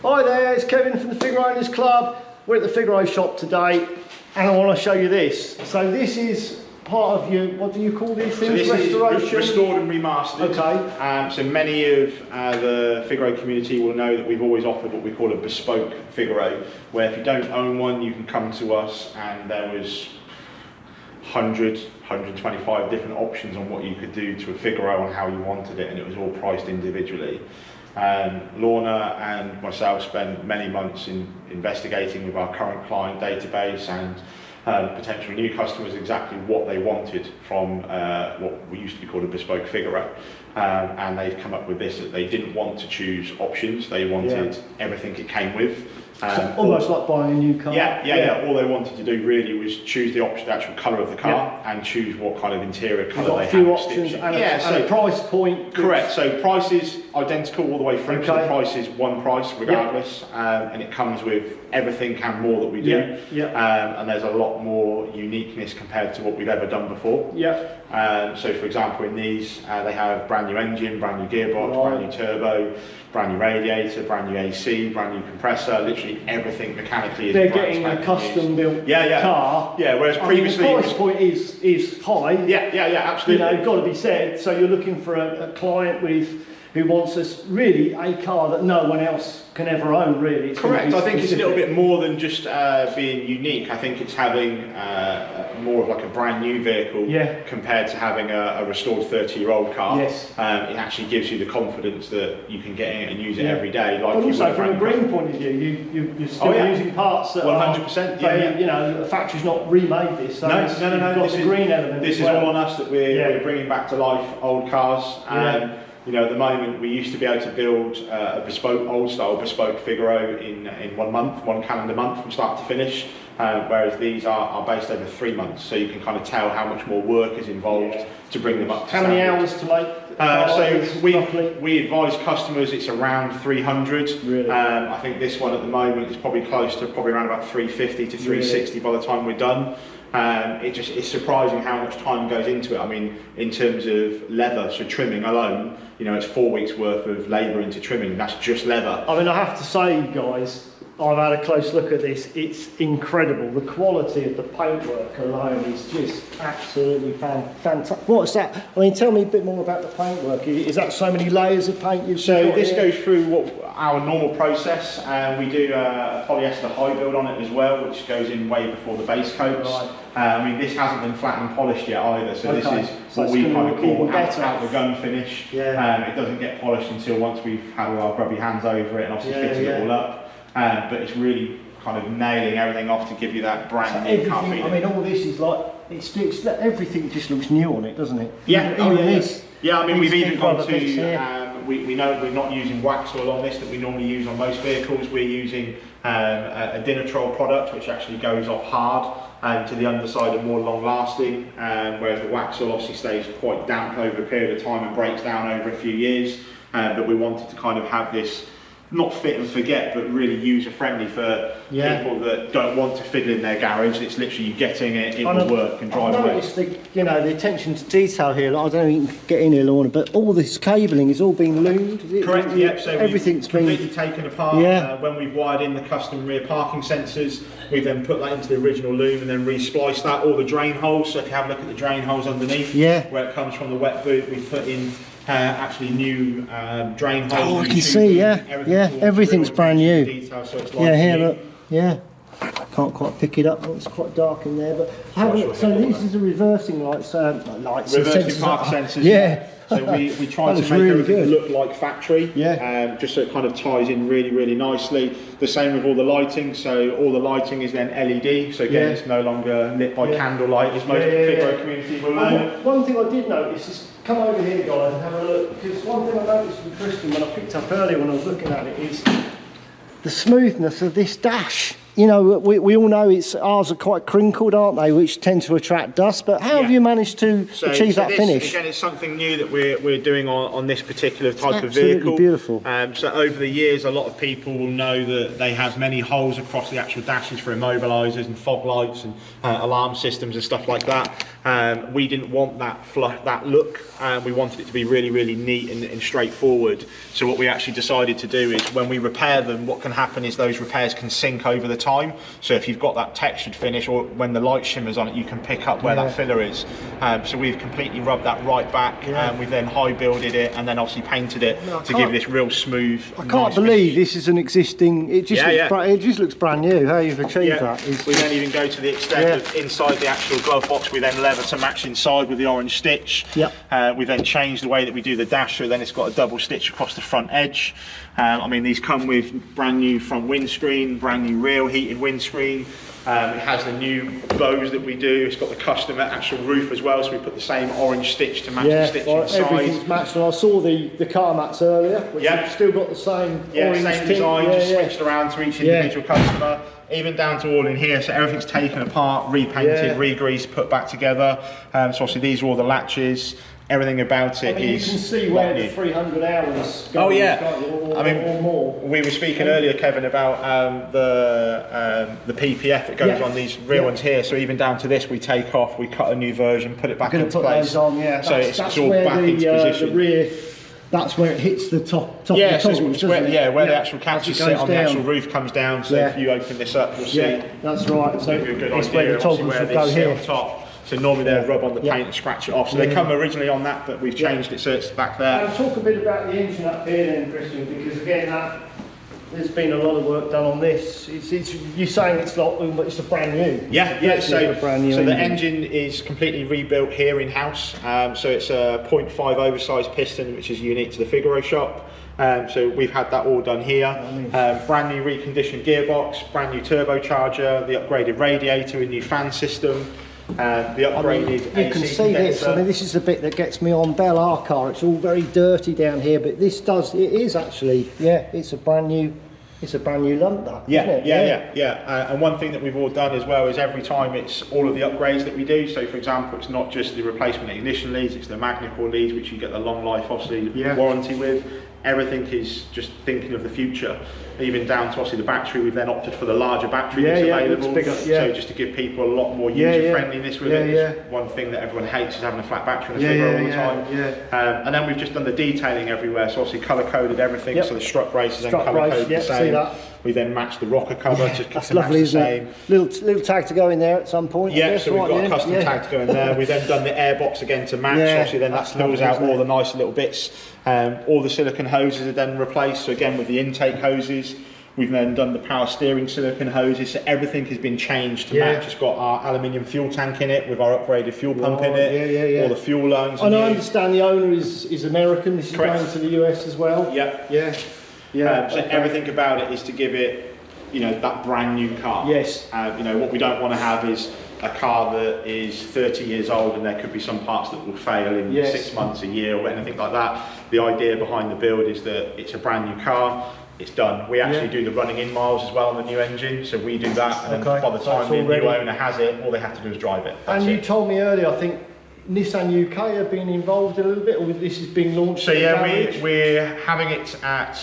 Hi there, it's Kevin from the Figaro Owners Club. We're at the Figaro Shop today and I want to show you this. So this is part of your, what do you call these things? So this Restoration? is restored and remastered. Okay. So many of the Figaro community will know that we've always offered what we call a bespoke Figaro, where if you don't own one, you can come to us, and there was 100, 125 different options on what you could do to a Figaro on how you wanted it, and it was all priced individually. Lorna and myself spent many months in investigating with our current client database and potential new customers exactly what they wanted from what we used to be called a bespoke Figaro. And they've come up with this, that they didn't want to choose options, they wanted everything it came with. So almost like buying a new car. Yeah. All they wanted to do really was choose the option, the actual colour of the car, and choose what kind of interior colour they have. A few options and a price point. Correct. So price is identical all the way through. So the price is one price regardless, and it comes with everything and more that we do. And there's a lot more uniqueness compared to what we've ever done before. So for example, in these, they have brand new engine, brand new gearbox, brand new turbo, brand new radiator, brand new AC, brand new compressor, literally everything mechanically is they're getting a custom built car. Whereas previously the price point is high. Absolutely. You know, it's got to be said. So you're looking for a client who wants us really a car that no one else can ever own, really. It's correct. I think it's a little bit more than just being unique. I think it's having more of like a brand new vehicle compared to having a restored 30-year-old car. Yes. It actually gives you the confidence that you can get in and use it every day. Like, but also from a green point of view, you're still using parts that 100%. You know, the factory's not remade this. So no. Got the green element. This is all on us, that we're bringing back to life old cars. You know, at the moment we used to be able to build a bespoke, old style bespoke Figaro in 1 month, one calendar month from start to finish, whereas these are based over 3 months, so you can kind of tell how much more work is involved to bring them up to standard. How many hours to make? So we advise customers it's around 300. Really? I think this one at the moment is probably close to around about 350 to 360 by the time we're done. It's surprising how much time goes into it. I mean, in terms of leather, so trimming alone, you know, it's 4 weeks worth of labour into trimming. That's just leather. I mean, I have to say, guys, I've had a close look at this. It's incredible. The quality of the paintwork alone is just absolutely fantastic. What's that? I mean, tell me a bit more about the paintwork. Is that so many layers of paint you've So this goes through our normal process, and we do a polyester high build on it as well, which goes in way before the base coats. I mean, this hasn't been flat and polished yet either, so this is what we kind of call out the gun finish. It doesn't get polished until once we've had all our grubby hands over it and obviously fitting it all up. But it's really kind of nailing everything off to give you that brand new car feeling. I mean, all this is like, everything just looks new on it, doesn't it? I mean, we've even gone to, we know we're not using wax oil on this that we normally use on most vehicles. We're using a Dinitrol product, which actually goes off hard to the underside and more long lasting, whereas the wax oil obviously stays quite damp over a period of time and breaks down over a few years. But we wanted to kind of have this not fit and forget, but really user friendly for people that don't want to fiddle in their garage. It's literally you getting it, it will work and drive away. Noticed the attention to detail here. Like, I don't know if you can get in here, Lorna, but all this cabling is all being loomed. Correct. Yep. So everything's been completely taken apart. When we've wired in the custom rear parking sensors, we then put that into the original loom and then re-spliced that. All the drain holes. So if you have a look at the drain holes underneath, where it comes from the wet boot, we put in actually new drain holes. Oh, I can see, everything's brand new. Detail, so it's here, look, can't quite pick it up. It's quite dark in there, but so this is a reversing lights, reversing park sensors. So we try to make everything look like factory, just so it kind of ties in really, really nicely. The same with all the lighting, so all the lighting is then LED, so again it's no longer lit by candlelight as most Figaro community will know. One thing I did notice is, come over here guys and have a look, because one thing I noticed with Kristen when I picked up earlier when I was looking at it is the smoothness of this dash. you know, we all know ours are quite crinkled, aren't they, which tend to attract dust, but how have you managed to achieve that finish? Again, it's something new that we're doing on this particular type of Absolutely vehicle. Beautiful. So over the years, a lot of people will know that they have many holes across the actual dashes for immobilizers and fog lights and alarm systems and stuff like that. We didn't want that look. We wanted it to be really, really neat and straightforward. So what we actually decided to do is when we repair them, what can happen is those repairs can sink over the time. So if you've got that textured finish, or when the light shimmers on it, you can pick up where that filler is. So we've completely rubbed that right back, and we've then high builded it and then obviously painted it to give this real smooth. I can't believe this is an existing. It just it just looks brand new. How you've achieved that? We don't even go to the extent of inside the actual glove box. We then leather to match inside with the orange stitch. We then change the way that we do the dasher. Then it's got a double stitch across the front edge. I mean, these come with brand new front windscreen, brand new rear heated windscreen. It has the new bows that we do. It's got the custom actual roof as well, so we put the same orange stitch to match the stitch inside. Everything's matched. And I saw the car mats earlier, which have still got the same orange same design, just switched around to each individual customer, even down to all in here. So everything's taken apart, repainted, re-greased, put back together. So obviously these are all the latches. Everything about it is. You can see where the 300 hours go. Or more. We were speaking earlier, Kevin, about the PPF that goes on these real ones here. So even down to this, we take off, we cut a new version, put it back into place. Those on, so it's all back into position. The rear, that's where it hits the top of the toggles, where the actual catches sit on the actual roof comes down. So if you open this up, you'll see. That's right. So give you a good that's idea where the toggles would go here. On top. So normally they'll rub on the paint and scratch it off. So they come originally on that, but we've changed it so it's back there. Now talk a bit about the engine up here then, Christian, because again, there's been a lot of work done on this. You're saying it's not, but it's a brand new. So the engine is completely rebuilt here in-house. So it's a 0.5 oversized piston, which is unique to the Figaro Shop. So we've had that all done here. Brand new reconditioned gearbox, brand new turbocharger, the upgraded radiator, a new fan system. The upgraded you can see this. I mean, this is the bit that gets me on Bell, our car. It's all very dirty down here, but this it is actually, it's a brand new lump, that, isn't it? And one thing that we've all done as well is every time it's all of the upgrades that we do. So for example, it's not just the replacement ignition leads, it's the Magna-Core leads, which you get the long life obviously warranty with. Everything is just thinking of the future, even down to obviously the battery. We've then opted for the larger battery that's available. So just to give people a lot more user friendliness with it. One thing that everyone hates is having a flat battery in a Figaro all the time. And then we've just done the detailing everywhere. So obviously colour coded everything. So the strut braces and colour coded the same. We then matched the rocker cover to that's lovely, isn't it? Little tag to go in there at some point. So we've got a custom tag to go in there. We've then done the airbox again to match. Obviously then that spills out all the nice little bits. All the silicone hoses are then replaced. So again with the intake hoses. We've then done the power steering silicone hoses, so everything has been changed to match. It's got our aluminium fuel tank in it with our upgraded fuel pump in it. All the fuel lines. And I understand the owner is American. This is going to the US as well. So everything about it is to give it, that brand new car. What we don't want to have is a car that is 30 years old and there could be some parts that will fail in 6 months, a year, or anything like that. The idea behind the build is that it's a brand new car. It's done. We actually do the running in miles as well on the new engine, so we do that, and then by the time the new owner has it, all they have to do is drive it. And you told me earlier, I think Nissan UK have been involved a little bit, or this is being launched? So we're having it at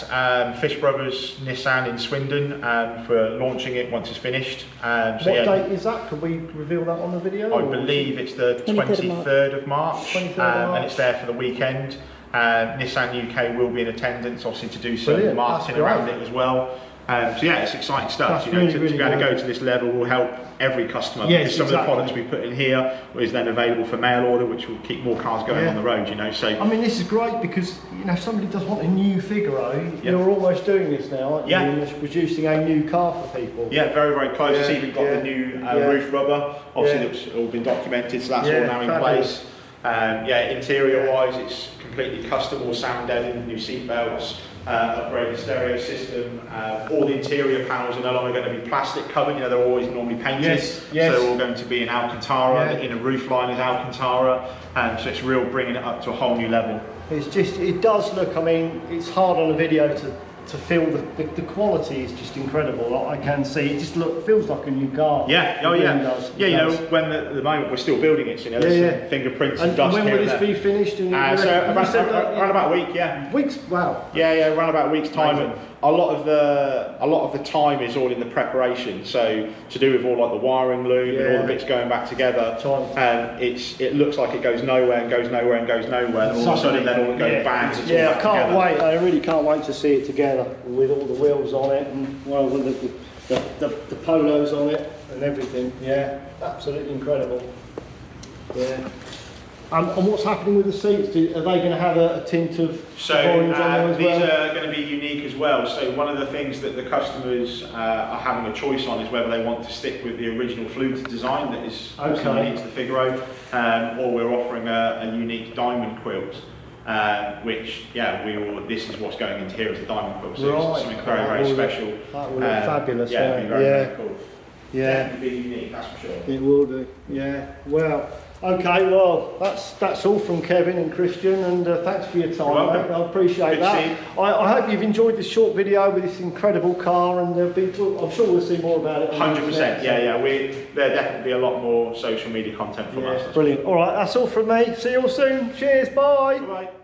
Fish Brothers Nissan in Swindon for launching it once it's finished. What date is that? Can we reveal that on the video? I believe it's the 23rd of March, and it's there for the weekend. Nissan UK will be in attendance, obviously, to do some marketing around it as well. It's exciting stuff. To be able to go to this level will help every customer. Because some of the products we put in here is then available for mail order, which will keep more cars going on the road. So I mean, this is great because if somebody does want a new Figaro, you're almost doing this now, aren't you? You're producing a new car for people. Very, very close. It's even got the new roof rubber. Obviously, that's all been documented, so that's all now in place. Interior wise, it's completely custom, all sound deadening, new seat belts, upgraded stereo system. All the interior panels are no longer going to be plastic covered. They're always normally painted. So they're all going to be in Alcantara. The inner roof line is Alcantara, so it's real bringing it up to a whole new level. It does look. I mean, it's hard on a video to to feel the quality is just incredible. I can see it just feels like a new car. Yeah, oh yeah. Yeah, you know, when the moment we're still building it, so, you know, there's some fingerprints and dust when here will this be finished? So around about a week, yeah. Weeks? Wow. Yeah, around about a week's time. And a lot of the time is all in the preparation. So to do with all like the wiring loom and all the bits going back together, it looks like it goes nowhere and goes nowhere and goes nowhere, and all of a sudden then all it goes bang. Yeah, I can't wait. I really can't wait to see it together with all the wheels on it and well, with the polos on it and everything. Yeah, absolutely incredible. Yeah. And what's happening with the seats? Are they going to have a tint of orange on them as these well? are going to be unique as well. So one of the things that the customers are having a choice on is whether they want to stick with the original fluted design that is unique to the Figaro, or we're offering a unique diamond quilt. Which, this is what's going into here as a diamond quilt. So it's something very, very special. That will look fabulous. Yeah, it'll be very, very cool. Yeah. Definitely be unique, that's for sure. It will do. Yeah. Well. Okay, well, that's all from Kevin and Christian, and thanks for your time, mate. I appreciate that. I hope you've enjoyed this short video with this incredible car, and I'm sure we'll see more about it. 100%, yeah. There'll definitely be a lot more social media content from us. Brilliant. All right, that's all from me. See you all soon. Cheers, bye. Bye-bye.